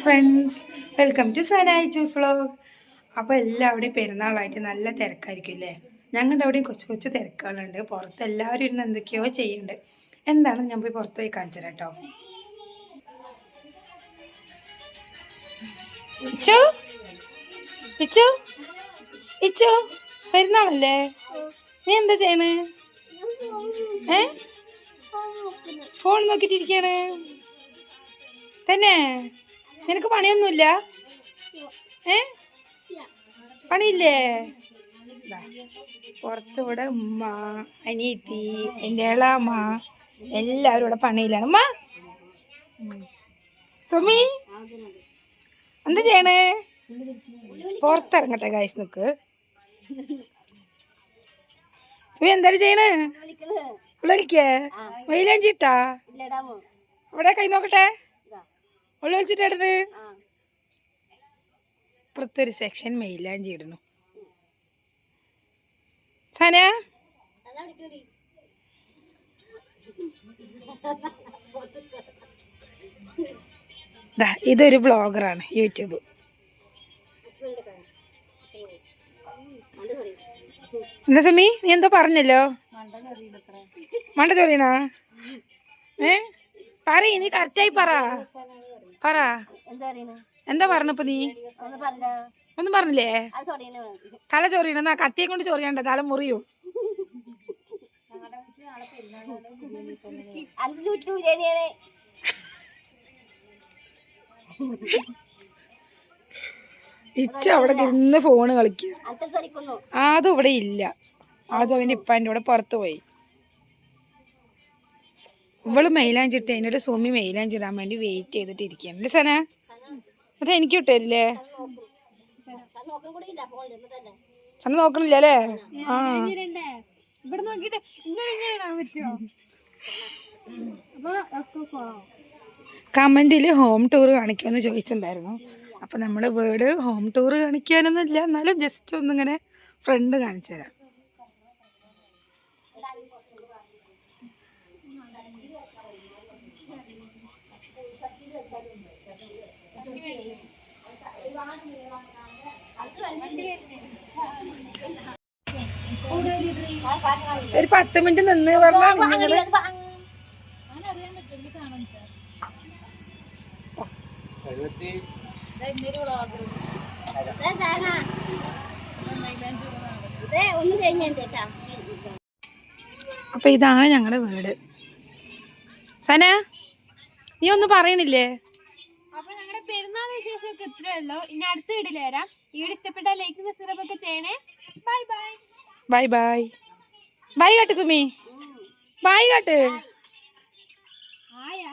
Friends, welcome to സനായി ചൂസ് vlog. അപ്പോൾ എല്ലാവരുടെയും പെരുന്നാളായിട്ട് നല്ല തിരക്കായിരിക്കും അല്ലേ? ഞങ്ങളുടെ അവിടെയും കൊച്ചു കൊച്ചു തിരക്കുകളുണ്ട്. പുറത്ത് എല്ലാവരും ഇരുന്ന് എന്തൊക്കെയോ ചെയ്യുന്നുണ്ട്. എന്താണെന്ന് ഞാൻ പോയി പുറത്ത് പോയി കാണിച്ചു തരാം കേട്ടോ. ഇച്ചു ഇച്ചു ഇച്ചു പെരുന്നാളല്ലേ? നീ എന്താ ചെയ്യണ്? ഫോൺ നോക്കിട്ടിരിക്കാണ് തന്നെ. നിനക്ക് പണിയൊന്നുമില്ല? പണിയില്ലേ? പുറത്തിവിടെ ഉമ്മ, അനിയത്തി, എൻ്റെ ഇളാമ്മ എല്ലാവരും ഇവിടെ പണിയിലാണ്. ഉമ്മ, സുമി എന്താ ചെയ്യണേ? പുറത്തിറങ്ങട്ടെ ഗൈസ്, നിക്ക്. സുമി എന്തായാലും ചെയ്യണേ? ഉള്ളിരിക്കേ വെയിലഞ്ചിട്ടാ അവിടെ കൈ നോക്കട്ടെ. ഉള്ള വിളിച്ചിട്ട് ഇപ്പുറത്തൊരു സെക്ഷൻ മെയിലാഞ്ചി ഇടണു. സന ഇതൊരു ബ്ലോഗറാണ്, യൂട്യൂബ്. എന്താ സമി, നീ എന്തോ പറഞ്ഞല്ലോ? മണ്ട ചൊറിയണാ? പറ, നീ കറക്റ്റായി പറ. എന്താ പറഞ്ഞപ്പോ നീ? ഒന്നും പറഞ്ഞില്ലേ? തല ചൊറിയണെന്നാ? കത്തിയെ കൊണ്ട് ചൊറിയണ്ട, തല മുറിയും. ഇച്ച അവിടെ ഇരുന്ന് ഫോണ് കളിക്കുക. അതും ഇവിടെ ഇല്ല. അതും അവൻ്റെ ഇപ്പാൻ്റെ കൂടെ പുറത്ത് പോയി. ഇവള് മൈലാഞ്ചിട്ട് അതിനൊരു സുമി മൈലാഞ്ചിടാൻ വേണ്ടി വെയിറ്റ് ചെയ്തിട്ട് ഇരിക്കുകയാണ് അല്ലേ സന? പക്ഷെ എനിക്ക് കിട്ടരില്ലേ? സന നോക്കണില്ല അല്ലേ? കമന്റില് ഹോം ടൂർ കാണിക്കുമെന്ന് ചോദിച്ചിട്ടുണ്ടായിരുന്നു. അപ്പൊ നമ്മള് വീട് ഹോം ടൂർ കാണിക്കാനൊന്നുമില്ല, എന്നാലും ജസ്റ്റ് ഒന്നിങ്ങനെ ഫ്രണ്ട് കാണിച്ചു തരാം. ഒരു 10 മിനിറ്റ് നിന്ന് പറഞ്ഞാൽ അപ്പൊ ഇതാണ് ഞങ്ങളുടെ വീട്. സന, നീ ഒന്നും പറയണില്ലേ? അപ്പൊ ഞങ്ങളുടെ പെരുന്നാൾ വിശേഷമൊക്കെ ഇത്രേ ഉള്ളൂ. ഇനി അടുത്ത വീട്ടിൽ വരാം. ഈ വീഡിയോ ഇഷ്ടപ്പെട്ടാൽ ലൈക്ക് സബ്സ്ക്രൈബ് ഒക്കെ ചെയ്യണേ. Bye bye bye bye bye കാട്ട് സുമി, ബൈ കാട്ട്. ആയാ